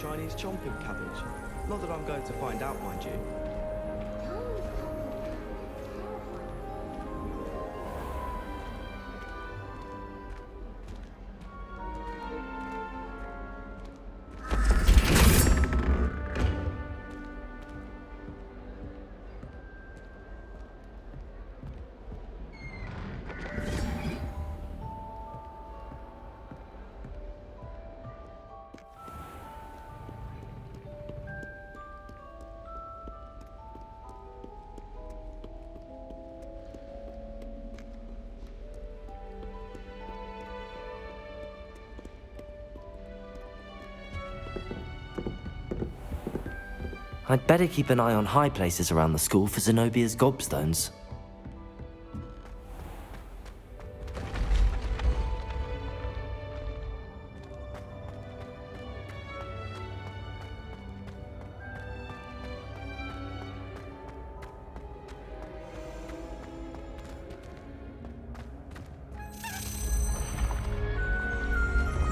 Chinese chomping cabbage. Not that I'm going to find out, mind you. I'd better keep an eye on high places around the school for Zenobia's gobstones.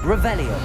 Revelio.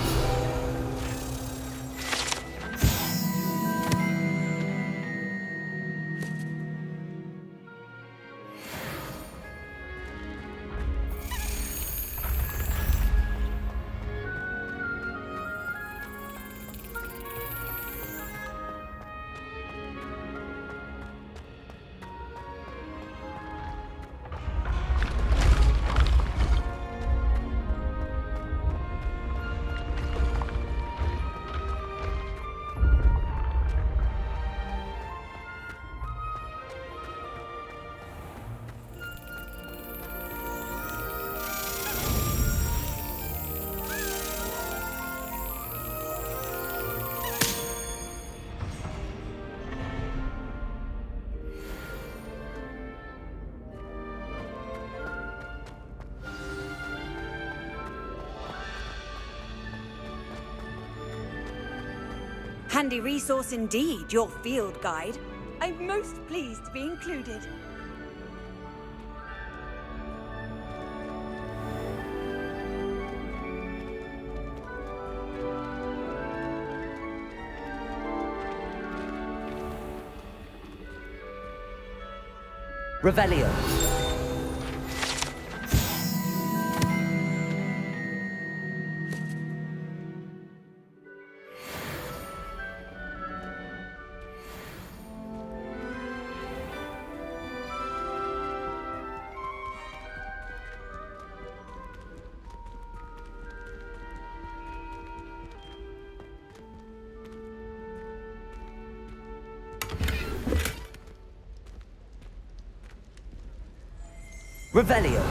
Handy resource indeed, your field guide. I'm most pleased to be included. Revelio. Revelio.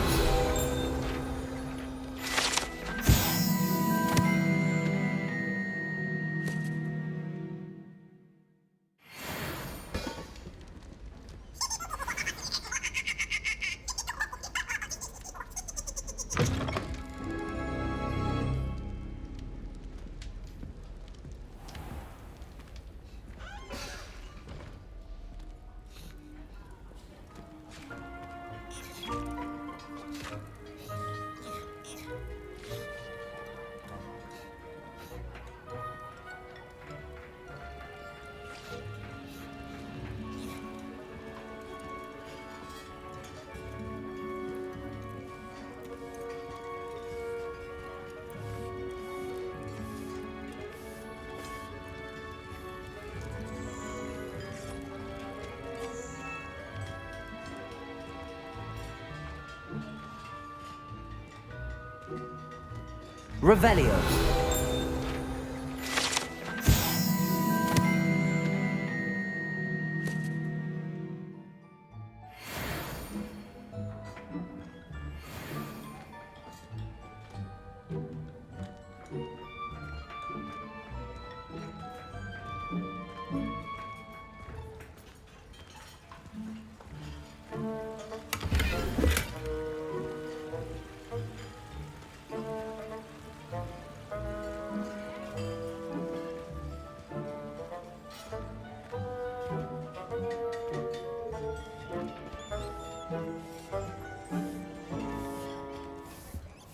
Revelio.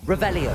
Revelio.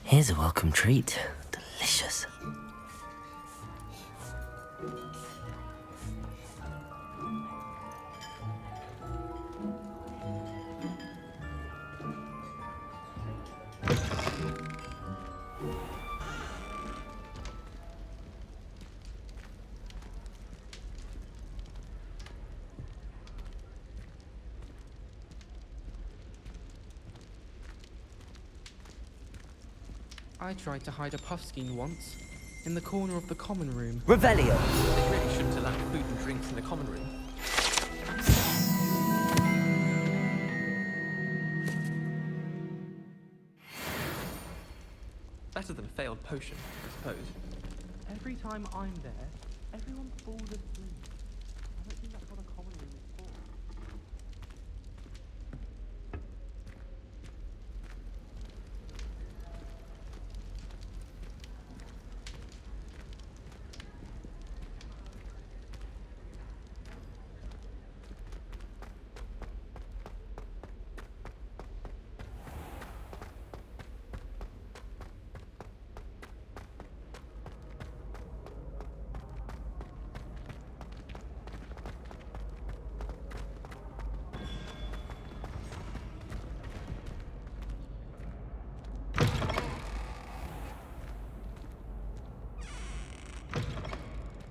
Here's a welcome treat. Delicious. I tried to hide a puffskein once, in the corner of the common room. Revelio! They really shouldn't allow food and drinks in the common room. Better than a failed potion, I suppose. Every time I'm there, everyone falls asleep. I don't think that's what a common room is for.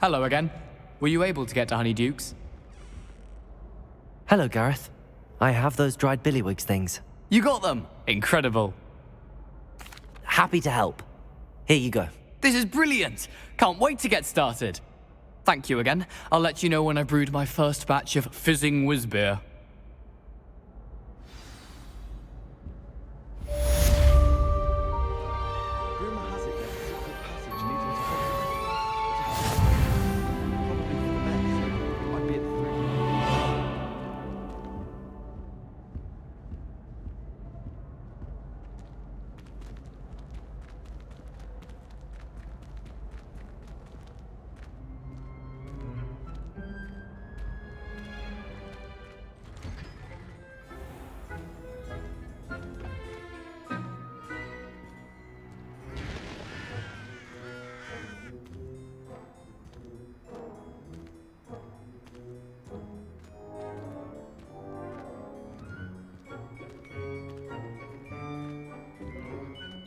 Hello again. Were you able to get to Honeyduke's? Hello, Gareth. I have those dried Billywig's things. You got them! Incredible. Happy to help. Here you go. This is brilliant! Can't wait to get started. Thank you again. I'll let you know when I brewed my first batch of fizzing whiz-beer. Rumour has it there's a secret passage leading to Hogwarts. Probably for the men, so it might be at the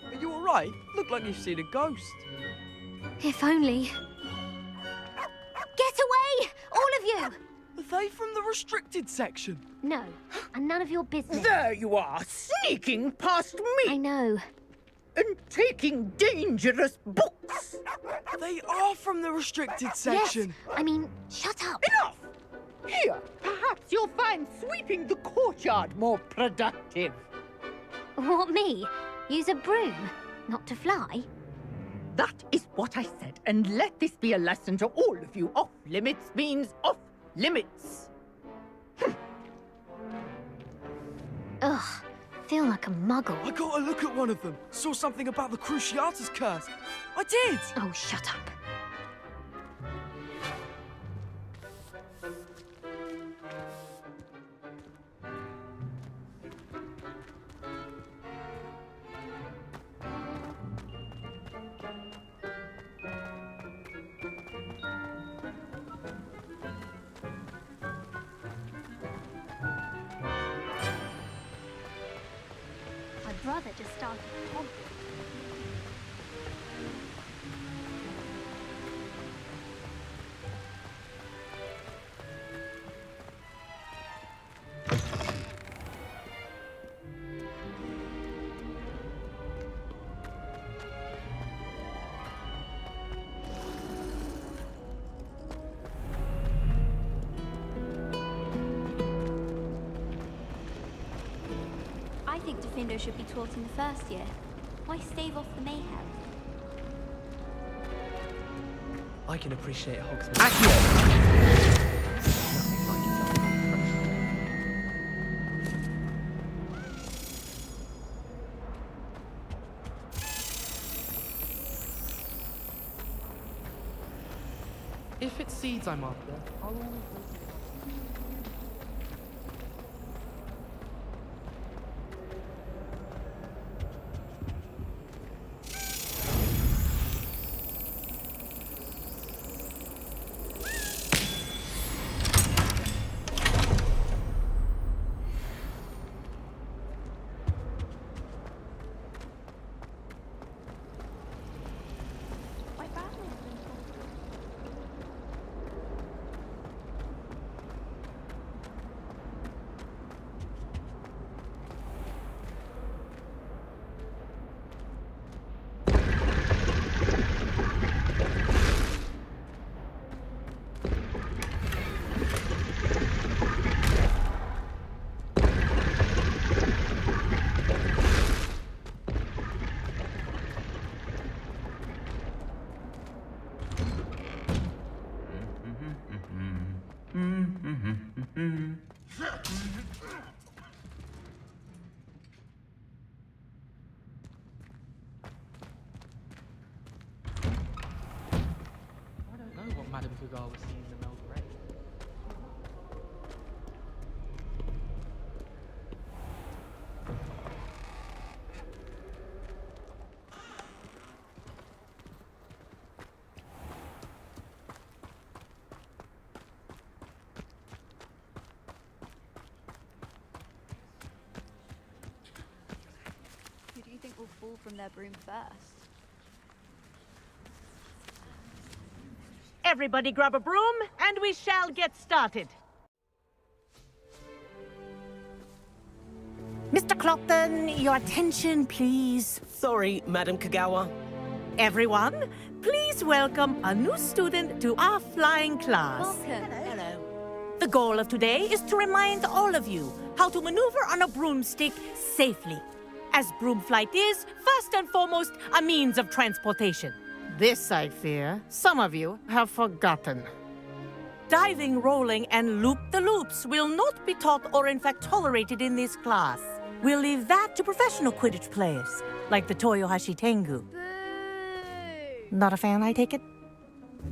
Are you alright? Look like you've seen a ghost. If only. Get away! All of you! Are they from the restricted section? No, and none of your business. There you are, sneaking past I me know. and taking dangerous books. They are from the restricted section. Yes, I mean, shut up. Enough! Here, perhaps you'll find sweeping the courtyard more productive. What, me? Use a broom? Not to fly? That is what I said, and let this be a lesson to all of you. Off limits means off limits. Ugh, feel like a muggle. I got a look at one of them. Saw something about the Cruciatus curse. I did! Oh, shut up. My brother just started Hogwarts. I think Defendo should be taught in the first year. Why stave off the mayhem? I can appreciate Hogsmeade. Accio! Nothing like its own fresh. If it's seeds I'm after, I'll always look. Kagha was seeing the Mel Grey. Who do you think will fall from their broom first? Everybody grab a broom, and we shall get started. Mr. Clopton, your attention, please. Sorry, Madam Kagawa. Everyone, please welcome a new student to our flying class. Welcome. Hello. The goal of today is to remind all of you how to maneuver on a broomstick safely, as broom flight is, first and foremost, a means of transportation. This, I fear, some of you have forgotten. Diving, rolling, and loop-the-loops will not be taught or in fact tolerated in this class. We'll leave that to professional Quidditch players, like the Toyohashi Tengu. Boo! Not a fan, I take it?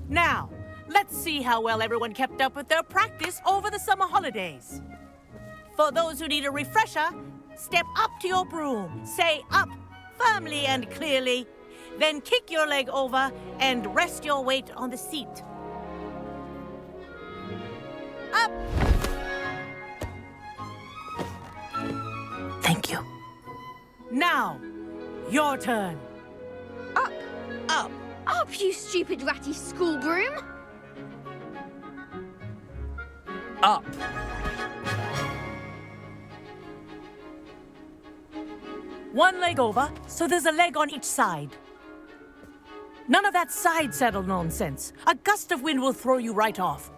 Now, let's see how well everyone kept up with their practice over the summer holidays. For those who need a refresher, step up to your broom, say up firmly and clearly, then kick your leg over and rest your weight on the seat. Up! Thank you. Now, your turn. Up! Up. Up, you stupid ratty school broom! Up. One leg over, so there's a leg on each side. None of that side saddle nonsense. A gust of wind will throw you right off.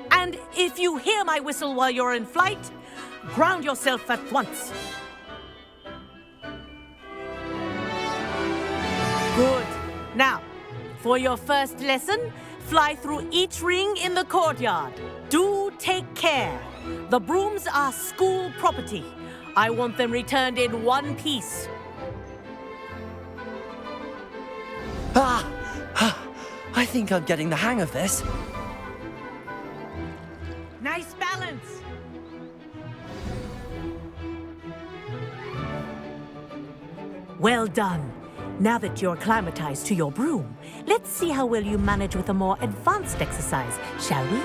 And if you hear my whistle while you're in flight, ground yourself at once. Good. Now, for your first lesson, fly through each ring in the courtyard. Do take care. The brooms are school property. I want them returned in one piece. I think I'm getting the hang of this. Nice balance. Well done. Now that you're acclimatized to your broom, let's see how well you manage with a more advanced exercise, shall we?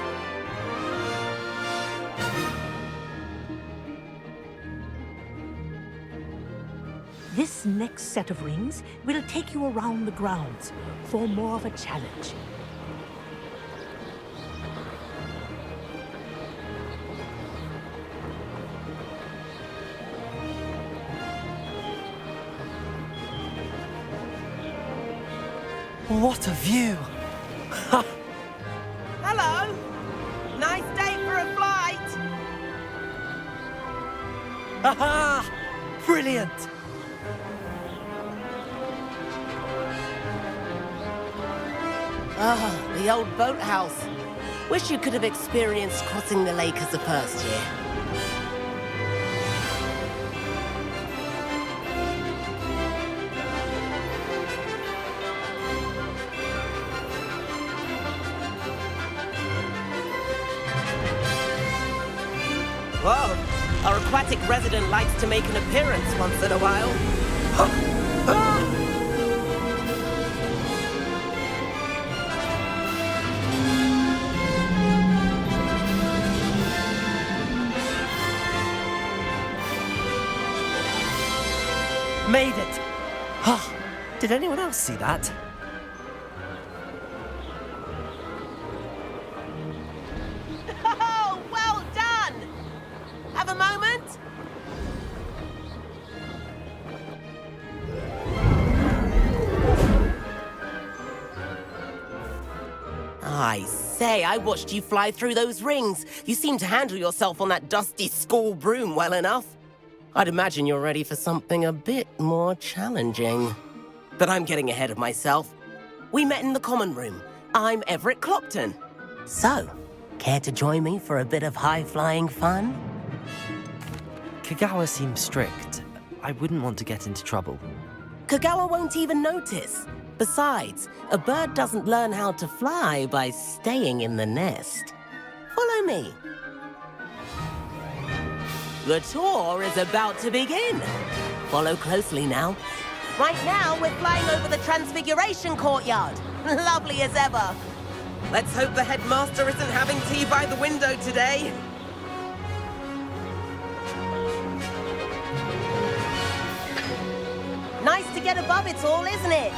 This next set of rings will take you around the grounds for more of a challenge. What a view! Hello. Nice day for a flight. Aha! Brilliant! Ah, the old boathouse. Wish you could have experienced crossing the lake as the first year. Whoa, our aquatic resident likes to make an appearance once in a while. Made it! Oh, did anyone else see that? Oh, well done! Have a moment? I say, I watched you fly through those rings. You seem to handle yourself on that dusty school broom well enough. I'd imagine you're ready for something a bit more challenging. But I'm getting ahead of myself. We met in the common room. I'm Everett Clopton. So, care to join me for a bit of high-flying fun? Kagawa seems strict. I wouldn't want to get into trouble. Kagawa won't even notice. Besides, a bird doesn't learn how to fly by staying in the nest. Follow me. The tour is about to begin. Follow closely now. Right now, we're flying over the Transfiguration Courtyard. Lovely as ever. Let's hope the headmaster isn't having tea by the window today. Nice to get above it all, isn't it?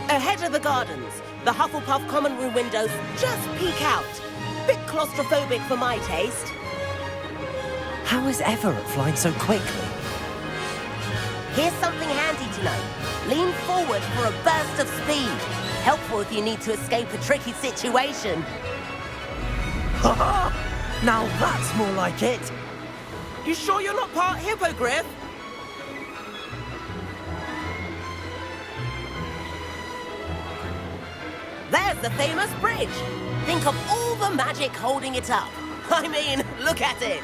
Ahead of the gardens, the Hufflepuff common room windows just peek out. Bit claustrophobic for my taste. How is Everett flying so quickly? Here's something handy to know. Lean forward for a burst of speed. Helpful if you need to escape a tricky situation. Now that's more like it. You sure you're not part hippogriff? There's the famous bridge. Think of all the magic holding it up. I mean, look at it.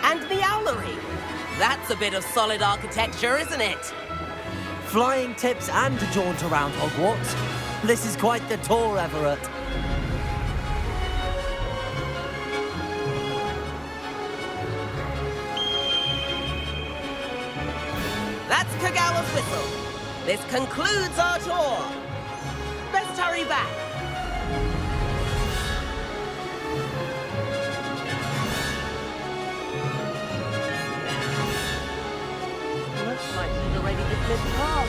And the owlery. That's a bit of solid architecture, isn't it? Flying tips and a jaunt around Hogwarts. This is quite the tour, Everett. That's Kagawa's whistle. This concludes our tour. Best hurry back. Looks like he's already dismissed class.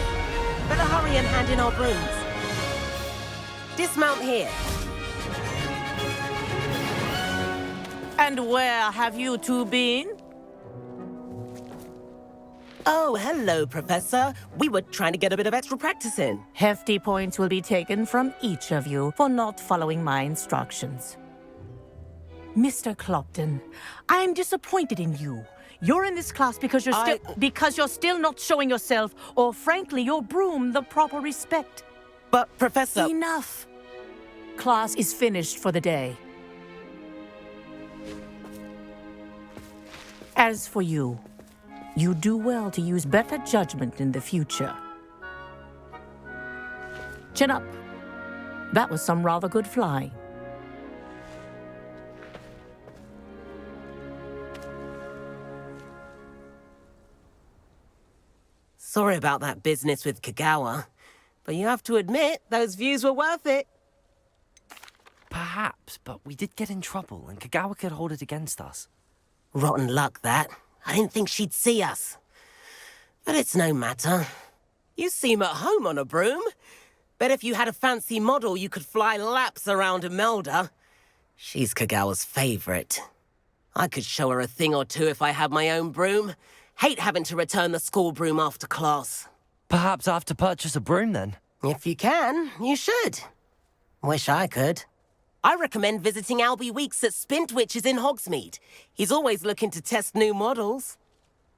Better hurry and hand in our brooms. Dismount here. And where have you two been? Oh, hello, Professor. We were trying to get a bit of extra practice in. Hefty points will be taken from each of you for not following my instructions. Mr. Clopton, I'm disappointed in you. You're in this class because you're still not showing yourself, or frankly, your broom the proper respect. But, Professor... Enough. Class is finished for the day. As for you, you do well to use better judgment in the future. Chin up. That was some rather good flying. Sorry about that business with Kagawa, but you have to admit, those views were worth it. Perhaps, but we did get in trouble, and Kagawa could hold it against us. Rotten luck, that. I didn't think she'd see us. But it's no matter. You seem at home on a broom. Bet if you had a fancy model, you could fly laps around Imelda. She's Kagawa's favorite. I could show her a thing or two if I had my own broom. Hate having to return the school broom after class. Perhaps I have to purchase a broom, then? If you can, you should. Wish I could. I recommend visiting Albie Weeks at Spintwitches in Hogsmeade. He's always looking to test new models.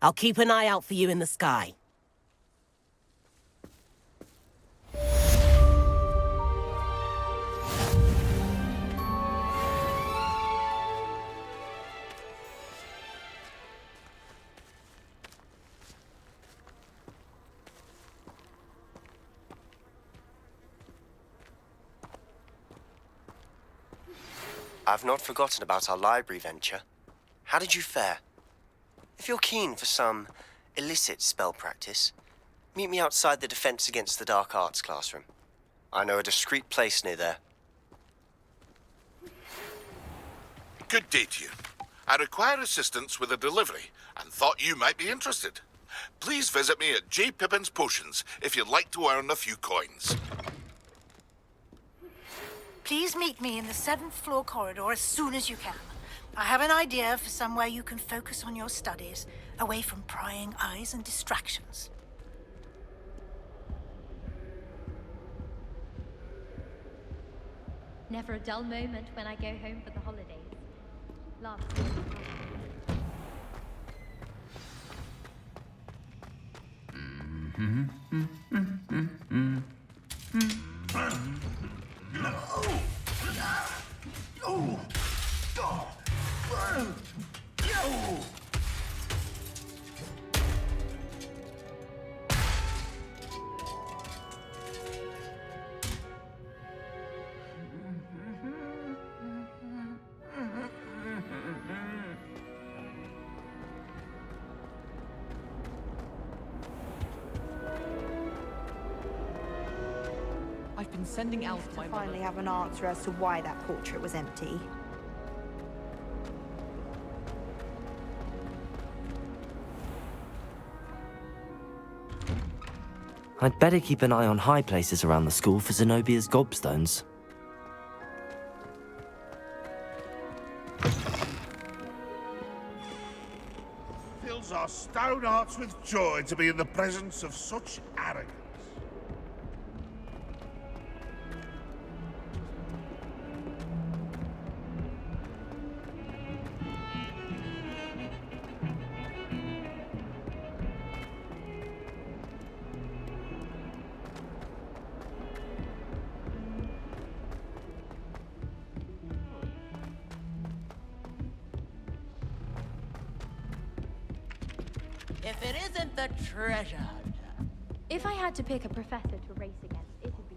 I'll keep an eye out for you in the sky. I've not forgotten about our library venture. How did you fare? If you're keen for some illicit spell practice, meet me outside the Defense Against the Dark Arts classroom. I know a discreet place near there. Good day to you. I require assistance with a delivery and thought you might be interested. Please visit me at J. Pippin's Potions if you'd like to earn a few coins. Please meet me in the 7th floor corridor as soon as you can. I have an idea for somewhere you can focus on your studies, away from prying eyes and distractions. Never a dull moment when I go home for the holidays. Love. in sending Elf my mother. Finally have an answer as to why that portrait was empty. I'd better keep an eye on high places around the school for Zenobia's gobstones. Fills our stone hearts with joy to be in the presence of such arrogance. If it isn't the treasure hunter. If I had to pick a professor to race against, it would be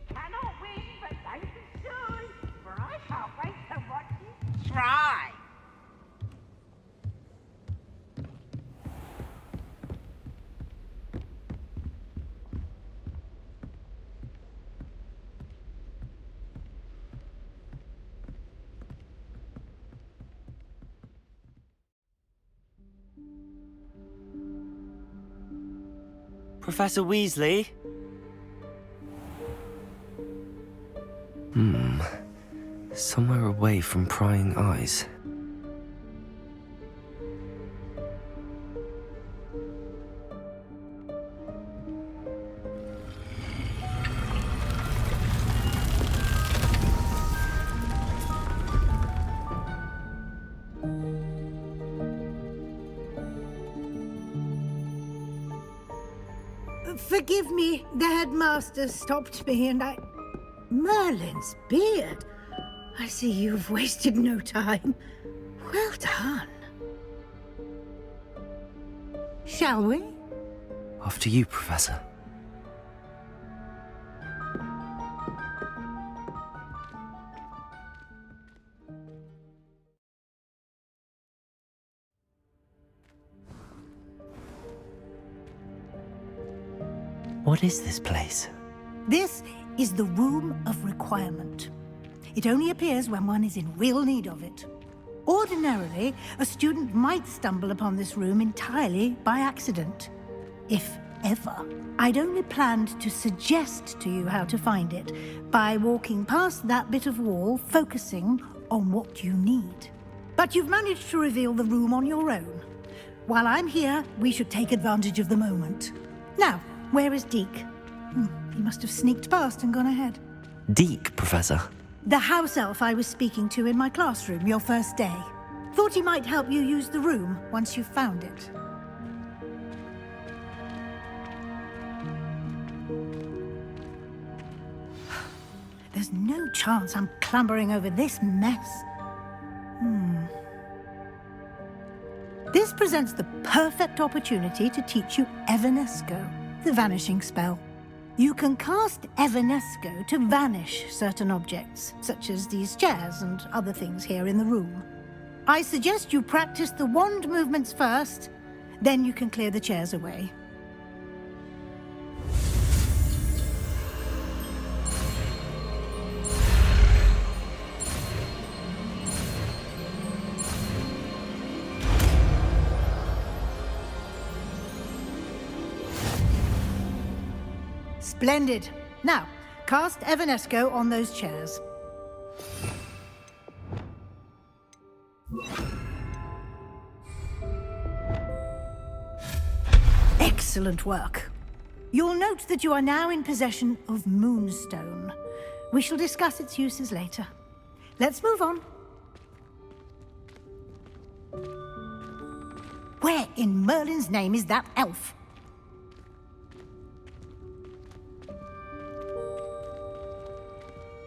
Cannot win, but life is good. For I can't wait to watch you try. Professor Weasley? Somewhere away from prying eyes. Forgive me, the headmaster stopped me and I... Merlin's beard. I see you've wasted no time. Well done. Shall we? After you, Professor. What is this place? This is the Room of Requirement. It only appears when one is in real need of it. Ordinarily, a student might stumble upon this room entirely by accident. If ever. I'd only planned to suggest to you how to find it by walking past that bit of wall, focusing on what you need. But you've managed to reveal the room on your own. While I'm here, we should take advantage of the moment. Now, where is Deke? He must have sneaked past and gone ahead. Deke, Professor. The house elf I was speaking to in my classroom your first day. Thought he might help you use the room once you've found it. There's no chance I'm clambering over this mess. This presents the perfect opportunity to teach you Evanesco, the vanishing spell. You can cast Evanesco to vanish certain objects, such as these chairs and other things here in the room. I suggest you practice the wand movements first, then you can clear the chairs away. Splendid. Now, cast Evanesco on those chairs. Excellent work. You'll note that you are now in possession of Moonstone. We shall discuss its uses later. Let's move on. Where in Merlin's name is that elf?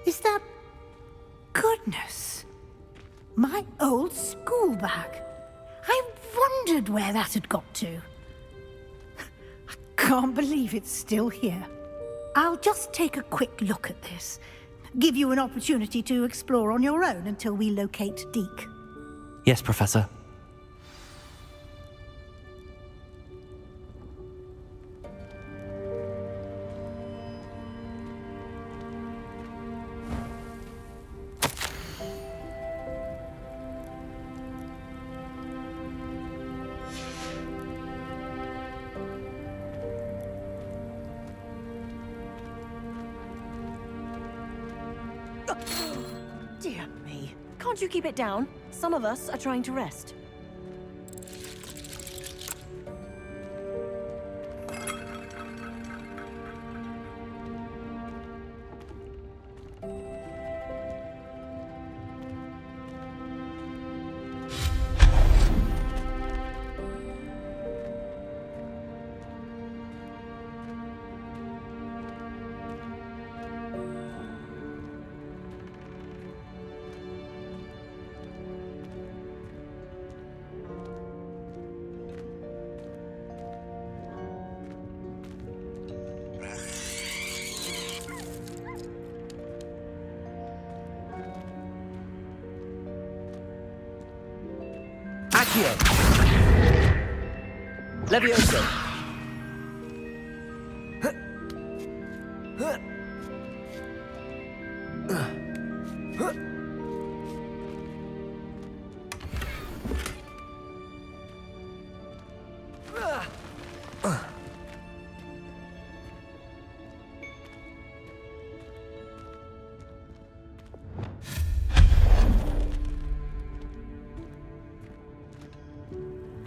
Is that... Goodness. My old school bag. I wondered where that had got to. I can't believe it's still here. I'll just take a quick look at this. Give you an opportunity to explore on your own until we locate Deke. Yes, Professor. Dear me. Can't you keep it down? Some of us are trying to rest. Accio! Levioso!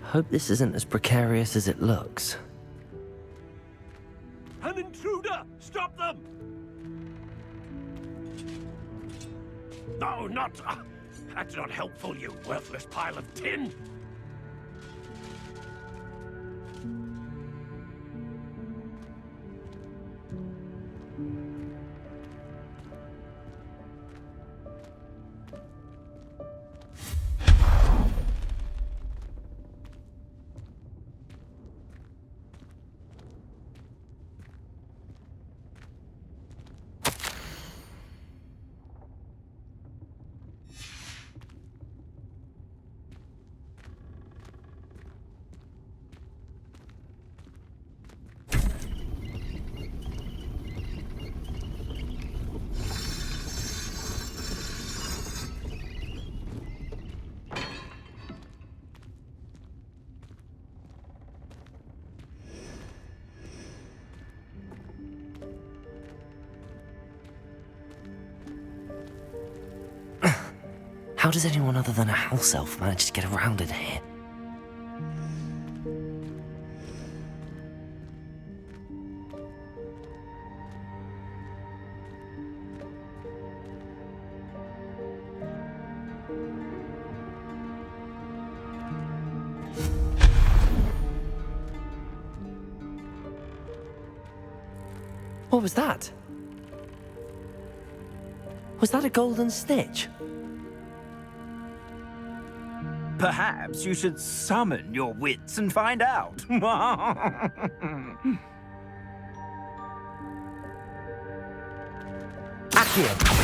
Hope this isn't as precarious as it looks. An intruder! Stop them! No, not... that's not helpful, you worthless pile of tin! How does anyone other than a house elf manage to get around in here? What was that? Was that a golden snitch? Perhaps you should summon your wits and find out. Accio!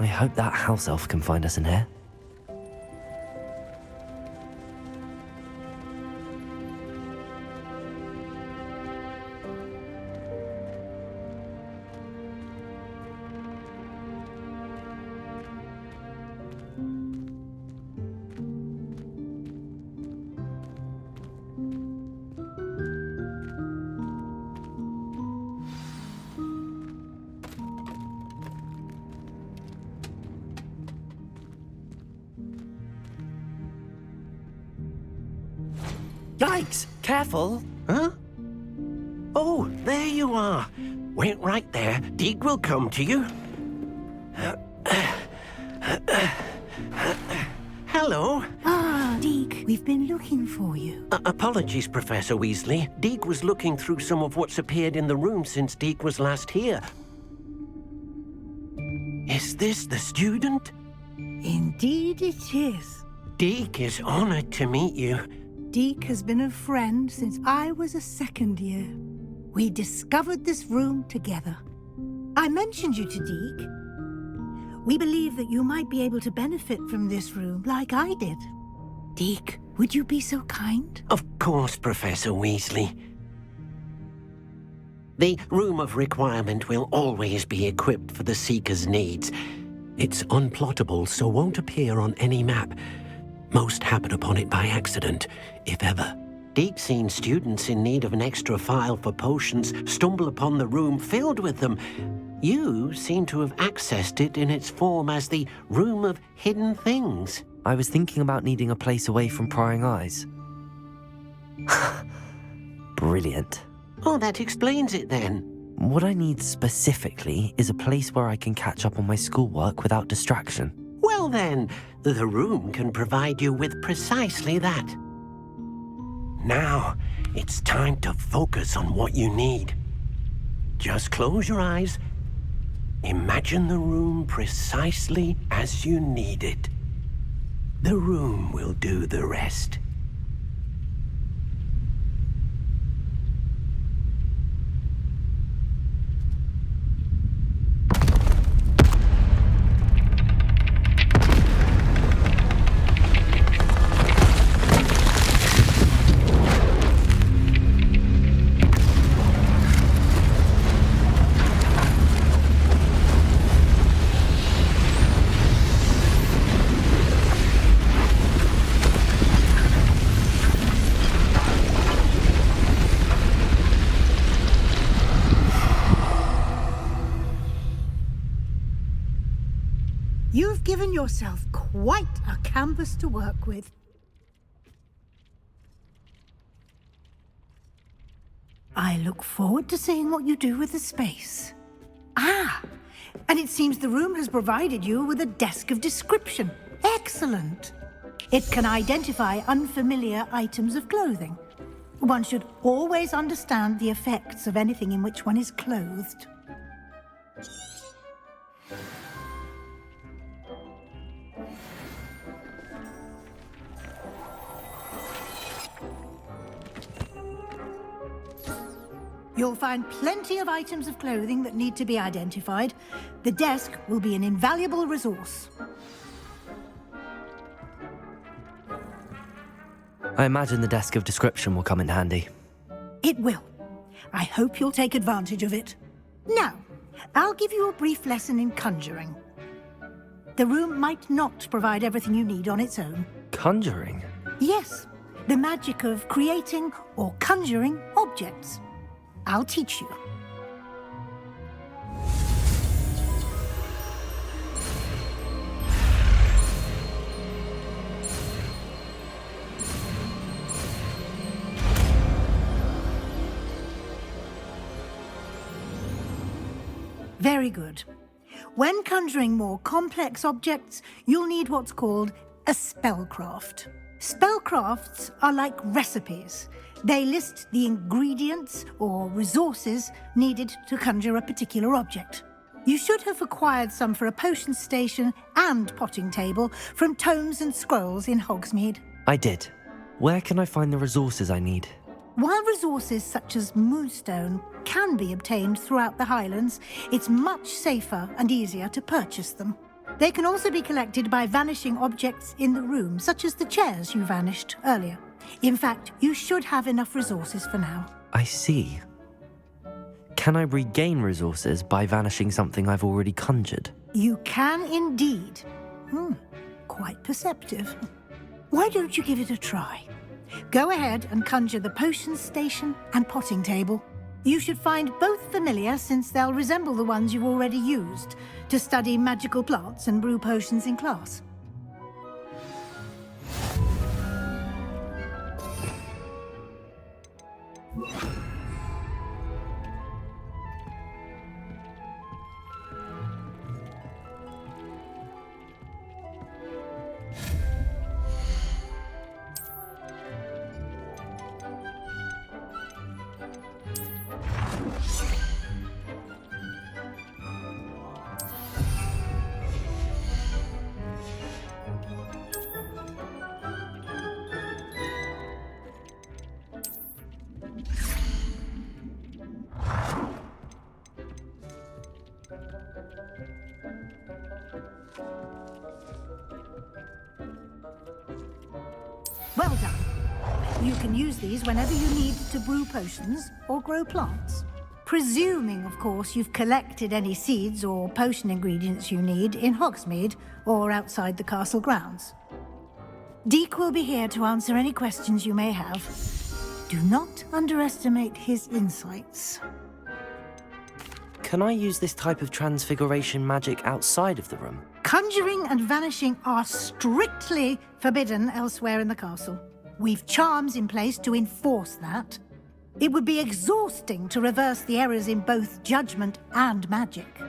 I hope that house elf can find us in here. Yikes! Careful! Huh? Oh, there you are. Wait right there. Deek will come to you. Hello. Ah, Deek, we've been looking for you. Apologies, Professor Weasley. Deek was looking through some of what's appeared in the room since Deek was last here. Is this the student? Indeed it is. Deek is honored to meet you. Deek has been a friend since I was a second year. We discovered this room together. I mentioned you to Deek. We believe that you might be able to benefit from this room like I did. Deek, would you be so kind? Of course, Professor Weasley. The Room of Requirement will always be equipped for the Seeker's needs. It's unplottable, so won't appear on any map. Most happen upon it by accident, if ever. Deek's seen students in need of an extra file for potions stumble upon the room filled with them. You seem to have accessed it in its form as the Room of Hidden Things. I was thinking about needing a place away from prying eyes. Brilliant. Oh, that explains it then. What I need specifically is a place where I can catch up on my schoolwork without distraction. Well then, the room can provide you with precisely that. Now, it's time to focus on what you need. Just close your eyes. Imagine the room precisely as you need it. The room will do the rest. You've given yourself quite a canvas to work with. I look forward to seeing what you do with the space. Ah, and it seems the room has provided you with a desk of description. Excellent. It can identify unfamiliar items of clothing. One should always understand the effects of anything in which one is clothed. You'll find plenty of items of clothing that need to be identified. The desk will be an invaluable resource. I imagine the desk of description will come in handy. It will. I hope you'll take advantage of it. Now, I'll give you a brief lesson in conjuring. The room might not provide everything you need on its own. Conjuring? Yes, the magic of creating or conjuring objects. I'll teach you. Very good. When conjuring more complex objects, you'll need what's called a spellcraft. Spellcrafts are like recipes. They list the ingredients or resources needed to conjure a particular object. You should have acquired some for a potion station and potting table from tomes and scrolls in Hogsmeade. I did. Where can I find the resources I need? While resources such as moonstone can be obtained throughout the Highlands, it's much safer and easier to purchase them. They can also be collected by vanishing objects in the room, such as the chairs you vanished earlier. In fact, you should have enough resources for now. I see. Can I regain resources by vanishing something I've already conjured? You can indeed. Quite perceptive. Why don't you give it a try? Go ahead and conjure the potion station and potting table. You should find both familiar, since they'll resemble the ones you've already used to study magical plants and brew potions in class. Well done. You can use these whenever you need to brew potions or grow plants. Presuming, of course, you've collected any seeds or potion ingredients you need in Hogsmeade or outside the castle grounds. Deek will be here to answer any questions you may have. Do not underestimate his insights. Can I use this type of transfiguration magic outside of the room? Conjuring and vanishing are strictly forbidden elsewhere in the castle. We've charms in place to enforce that. It would be exhausting to reverse the errors in both judgment and magic.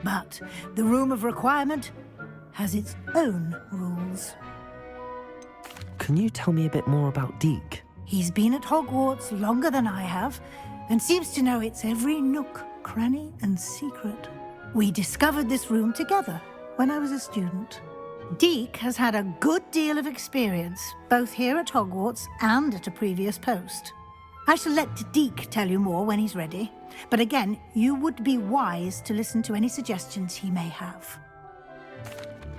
But the Room of Requirement has its own rules. Can you tell me a bit more about Deek? He's been at Hogwarts longer than I have, and seems to know its every nook, cranny, and secret. We discovered this room together when I was a student. Deek has had a good deal of experience, both here at Hogwarts and at a previous post. I shall let Deek tell you more when he's ready, but again, you would be wise to listen to any suggestions he may have.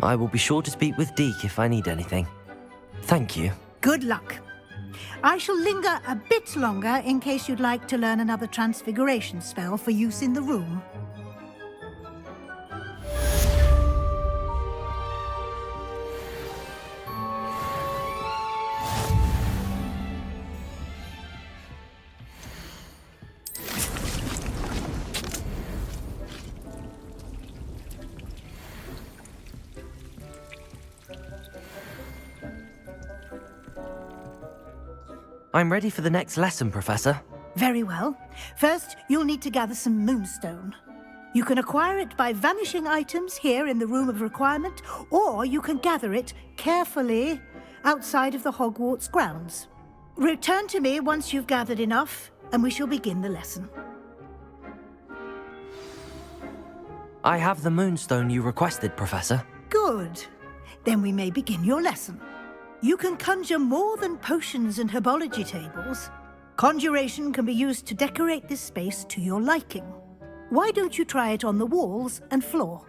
I will be sure to speak with Deek if I need anything. Thank you. Good luck. I shall linger a bit longer in case you'd like to learn another transfiguration spell for use in the room. I'm ready for the next lesson, Professor. Very well. First, you'll need to gather some moonstone. You can acquire it by vanishing items here in the Room of Requirement, or you can gather it carefully outside of the Hogwarts grounds. Return to me once you've gathered enough, and we shall begin the lesson. I have the moonstone you requested, Professor. Good. Then we may begin your lesson. You can conjure more than potions and herbology tables. Conjuration can be used to decorate this space to your liking. Why don't you try it on the walls and floor?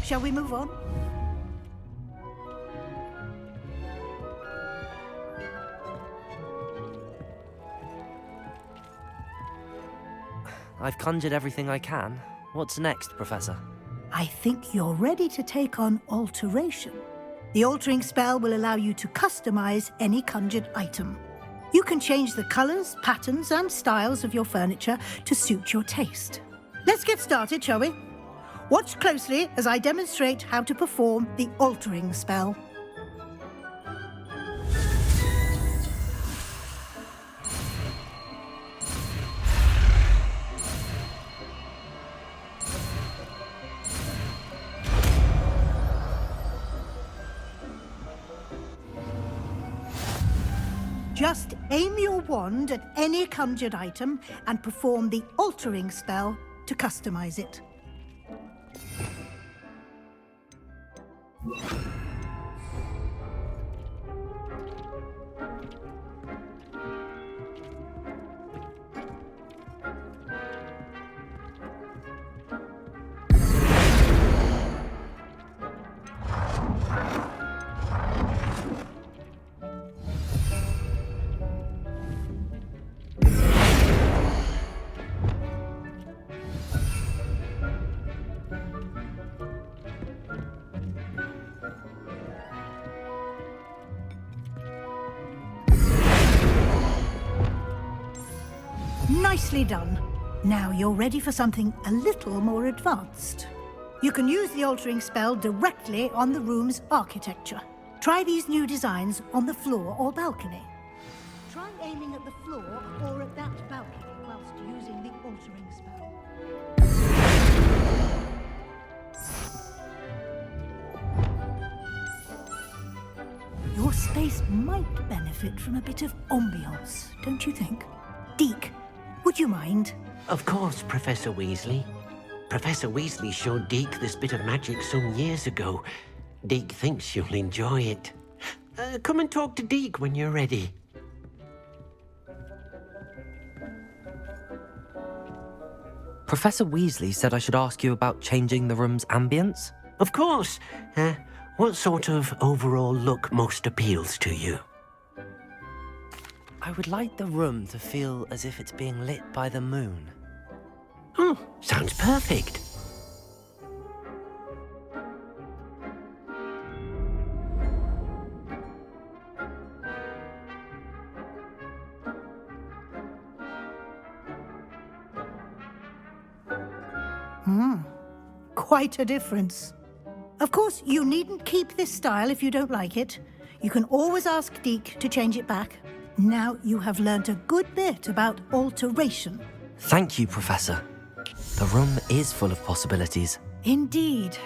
Shall we move on? I've conjured everything I can. What's next, Professor? I think you're ready to take on alteration. The altering spell will allow you to customize any conjured item. You can change the colors, patterns, and styles of your furniture to suit your taste. Let's get started, shall we? Watch closely as I demonstrate how to perform the altering spell. Just aim your wand at any conjured item and perform the altering spell to customize it. Nicely done. Now you're ready for something a little more advanced. You can use the altering spell directly on the room's architecture. Try these new designs on the floor or balcony. Try aiming at the floor or at that balcony whilst using the altering spell. Your space might benefit from a bit of ambiance, don't you think? Deke, would you mind? Of course, Professor Weasley. Professor Weasley showed Deke this bit of magic some years ago. Deke thinks you'll enjoy it. Come and talk to Deke when you're ready. Professor Weasley said I should ask you about changing the room's ambience? Of course. What sort of overall look most appeals to you? I would like the room to feel as if it's being lit by the moon. Oh, sounds perfect. Quite a difference. Of course, you needn't keep this style if you don't like it. You can always ask Deke to change it back. Now you have learnt a good bit about alteration. Thank you, Professor. The room is full of possibilities. Indeed.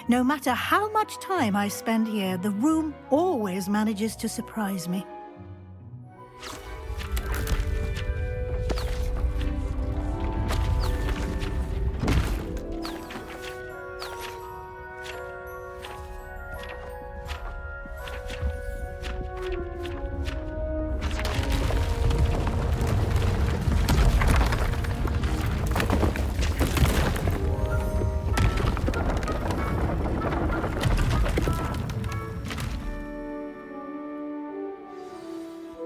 No matter how much time I spend here, the room always manages to surprise me.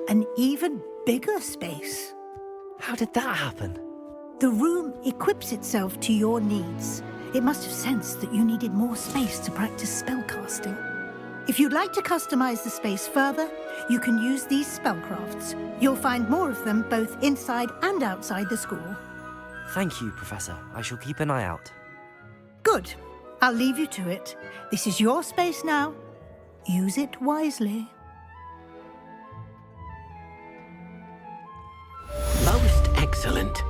An even bigger space. How did that happen? The room equips itself to your needs. It must have sensed that you needed more space to practice spellcasting. If you'd like to customize the space further, you can use these spellcrafts. You'll find more of them both inside and outside the school. Thank you, Professor. I shall keep an eye out. Good. I'll leave you to it. This is your space now. Use it wisely. Most excellent.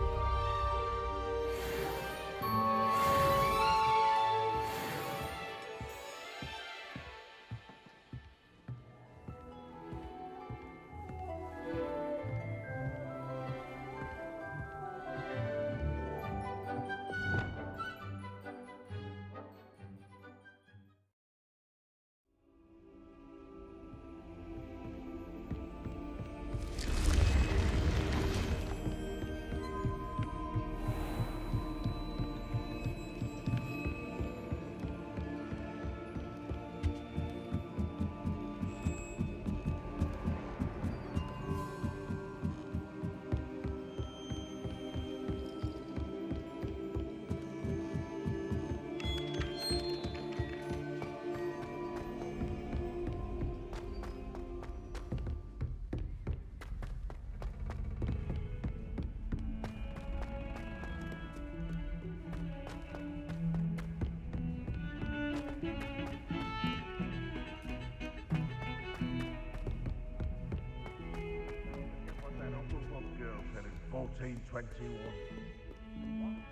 1421.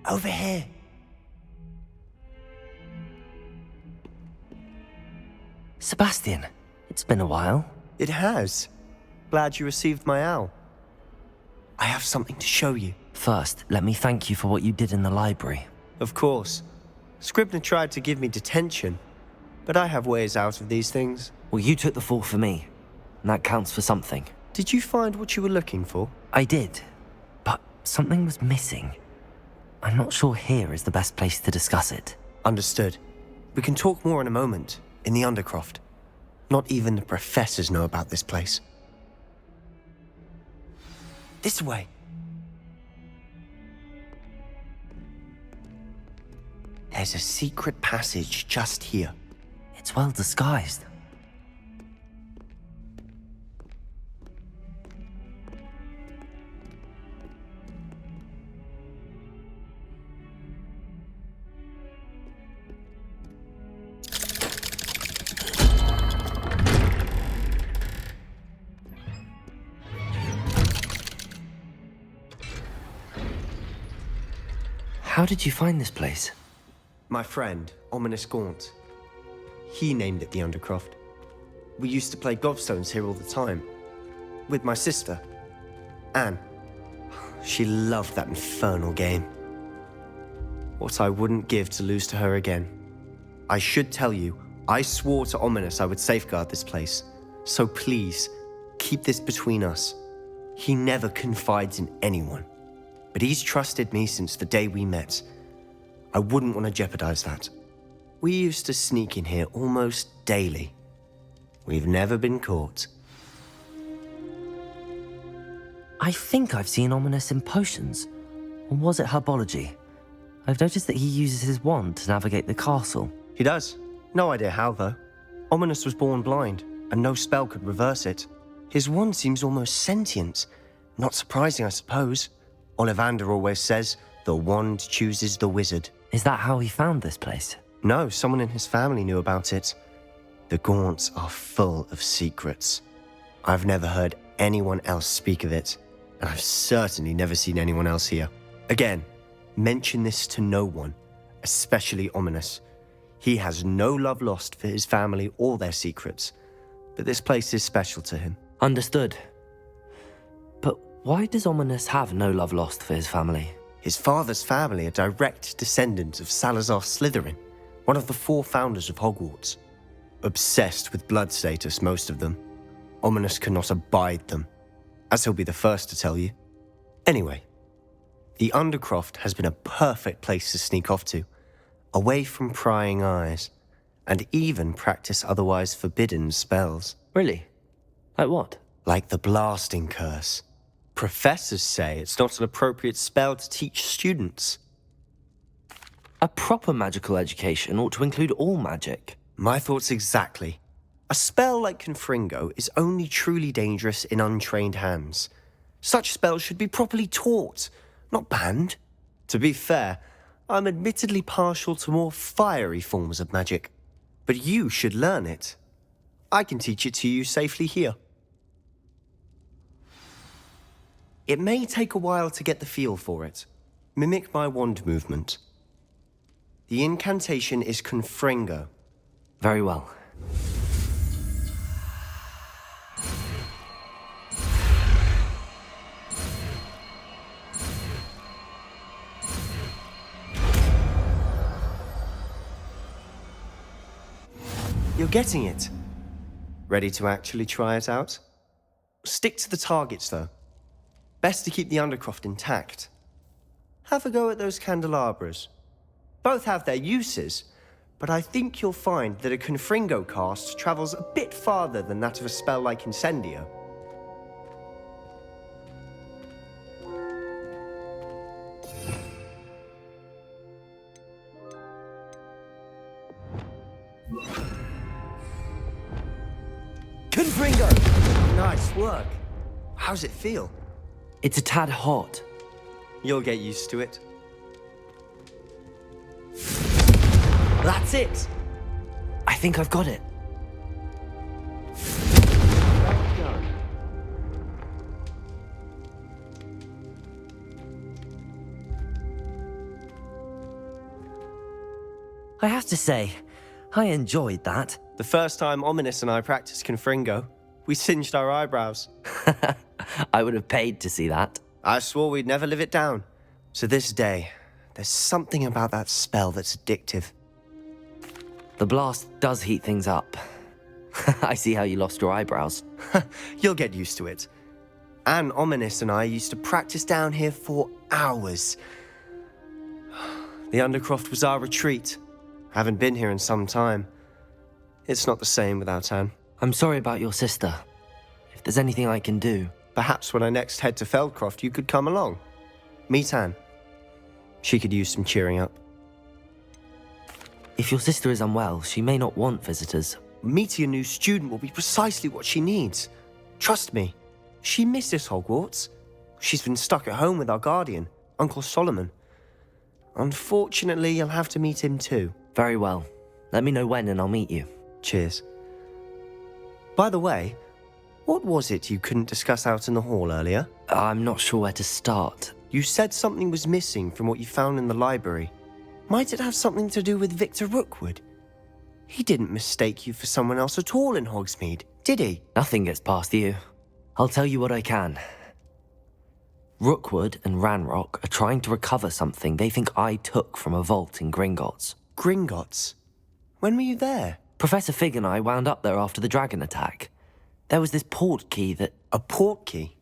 Over here. Sebastian, it's been a while. It has. Glad you received my owl. I have something to show you. First, let me thank you for what you did in the library. Of course. Scribner tried to give me detention, but I have ways out of these things. Well, you took the fall for me, and that counts for something. Did you find what you were looking for? I did, but something was missing. I'm not sure here is the best place to discuss it. Understood. We can talk more in a moment, in the Undercroft. Not even the professors know about this place. This way. There's a secret passage just here. It's well disguised. How did you find this place? My friend, Ominous Gaunt. He named it the Undercroft. We used to play gobstones here all the time. With my sister, Anne. She loved that infernal game. What I wouldn't give to lose to her again. I should tell you, I swore to Ominous I would safeguard this place. So please, keep this between us. He never confides in anyone. But he's trusted me since the day we met. I wouldn't want to jeopardize that. We used to sneak in here almost daily. We've never been caught. I think I've seen Ominous in potions. Or was it herbology? I've noticed that he uses his wand to navigate the castle. He does. No idea how, though. Ominous was born blind, and no spell could reverse it. His wand seems almost sentient. Not surprising, I suppose. Ollivander always says, the wand chooses the wizard. Is that how he found this place? No, someone in his family knew about it. The Gaunts are full of secrets. I've never heard anyone else speak of it, and I've certainly never seen anyone else here. Again, mention this to no one, especially Ominous. He has no love lost for his family or their secrets, but this place is special to him. Understood. But why does Ominous have no love lost for his family? His father's family are direct descendants of Salazar Slytherin, one of the 4 founders of Hogwarts. Obsessed with blood status, most of them. Ominous cannot abide them, as he'll be the first to tell you. Anyway, the Undercroft has been a perfect place to sneak off to, away from prying eyes, and even practice otherwise forbidden spells. Really? Like what? Like the blasting curse. Professors say it's not an appropriate spell to teach students. A proper magical education ought to include all magic. My thoughts exactly. A spell like Confringo is only truly dangerous in untrained hands. Such spells should be properly taught, not banned. To be fair, I'm admittedly partial to more fiery forms of magic. But you should learn it. I can teach it to you safely here. It may take a while to get the feel for it. Mimic my wand movement. The incantation is Confringo. Very well. You're getting it. Ready to actually try it out? Stick to the targets, though. Best to keep the Undercroft intact. Have a go at those candelabras. Both have their uses, but I think you'll find that a Confringo cast travels a bit farther than that of a spell like Incendio. Confringo! Nice work. How's it feel? It's a tad hot. You'll get used to it. That's it! I think I've got it. Well done. I have to say, I enjoyed that. The first time Ominous and I practiced Confringo, we singed our eyebrows. I would have paid to see that. I swore we'd never live it down. So this day, there's something about that spell that's addictive. The blast does heat things up. I see how you lost your eyebrows. You'll get used to it. Anne, Ominous and I used to practice down here for hours. The Undercroft was our retreat. Haven't been here in some time. It's not the same without Anne. I'm sorry about your sister. If there's anything I can do... Perhaps when I next head to Feldcroft, you could come along. Meet Anne. She could use some cheering up. If your sister is unwell, she may not want visitors. Meeting a new student will be precisely what she needs. Trust me. She misses Hogwarts. She's been stuck at home with our guardian, Uncle Solomon. Unfortunately, you'll have to meet him too. Very well. Let me know when and I'll meet you. Cheers. By the way, what was it you couldn't discuss out in the hall earlier? I'm not sure where to start. You said something was missing from what you found in the library. Might it have something to do with Victor Rookwood? He didn't mistake you for someone else at all in Hogsmeade, did he? Nothing gets past you. I'll tell you what I can. Rookwood and Ranrock are trying to recover something they think I took from a vault in Gringotts. Gringotts? When were you there? Professor Fig and I wound up there after the dragon attack. There was this port key that... A port key?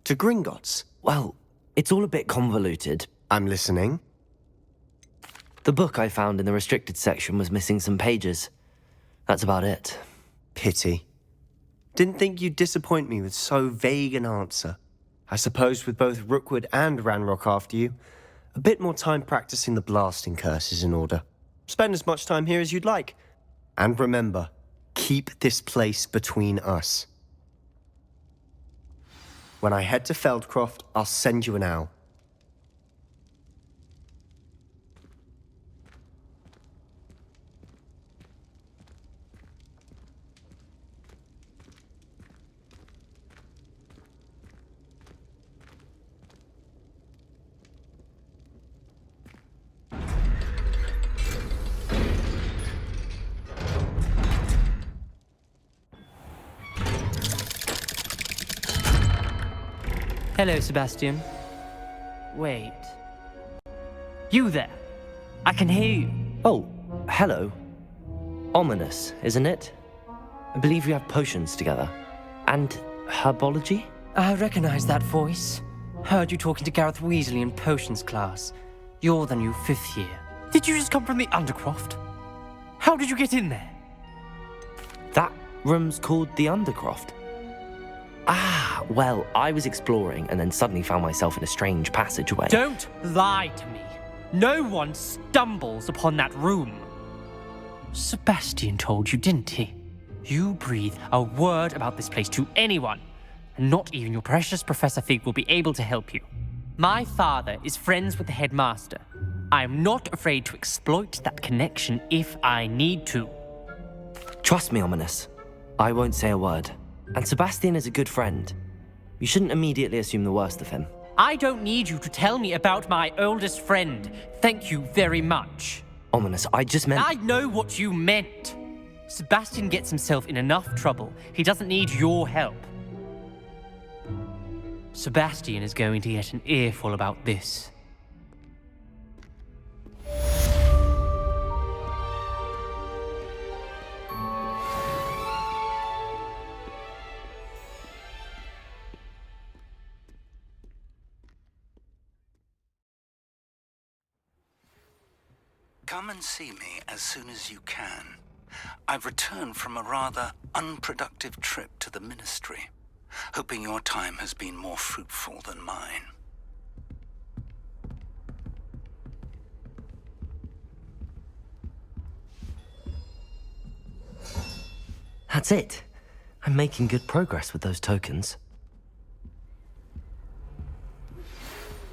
To Gringotts? Well, it's all a bit convoluted. I'm listening. The book I found in the restricted section was missing some pages. That's about it. Pity. Didn't think you'd disappoint me with so vague an answer. I suppose with both Rookwood and Ranrock after you, a bit more time practicing the blasting curse is in order. Spend as much time here as you'd like. And remember, keep this place between us. When I head to Feldcroft, I'll send you an owl. Hello, Sebastian. Wait. You there? I can hear you. Oh, hello. Ominous, isn't it? I believe we have potions together. And herbology? I recognize that voice. Heard you talking to Gareth Weasley in potions class. You're the new 5th year. Did you just come from the Undercroft? How did you get in there? That room's called the Undercroft. Ah, well, I was exploring and then suddenly found myself in a strange passageway. Don't lie to me. No one stumbles upon that room. Sebastian told you, didn't he? You breathe a word about this place to anyone, and not even your precious Professor Fig will be able to help you. My father is friends with the headmaster. I am not afraid to exploit that connection if I need to. Trust me, Ominous. I won't say a word. And Sebastian is a good friend. You shouldn't immediately assume the worst of him. I don't need you to tell me about my oldest friend. Thank you very much. Ominous, I just meant... I know what you meant. Sebastian gets himself in enough trouble. He doesn't need your help. Sebastian is going to get an earful about this. Come and see me as soon as you can. I've returned from a rather unproductive trip to the Ministry, hoping your time has been more fruitful than mine. That's it. I'm making good progress with those tokens.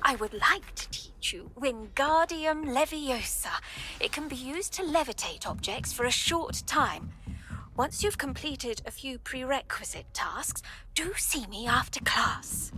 I I would like to teach you Wingardium Leviosa. It can be used to levitate objects for a short time. Once you've completed a few prerequisite tasks, do see me after class.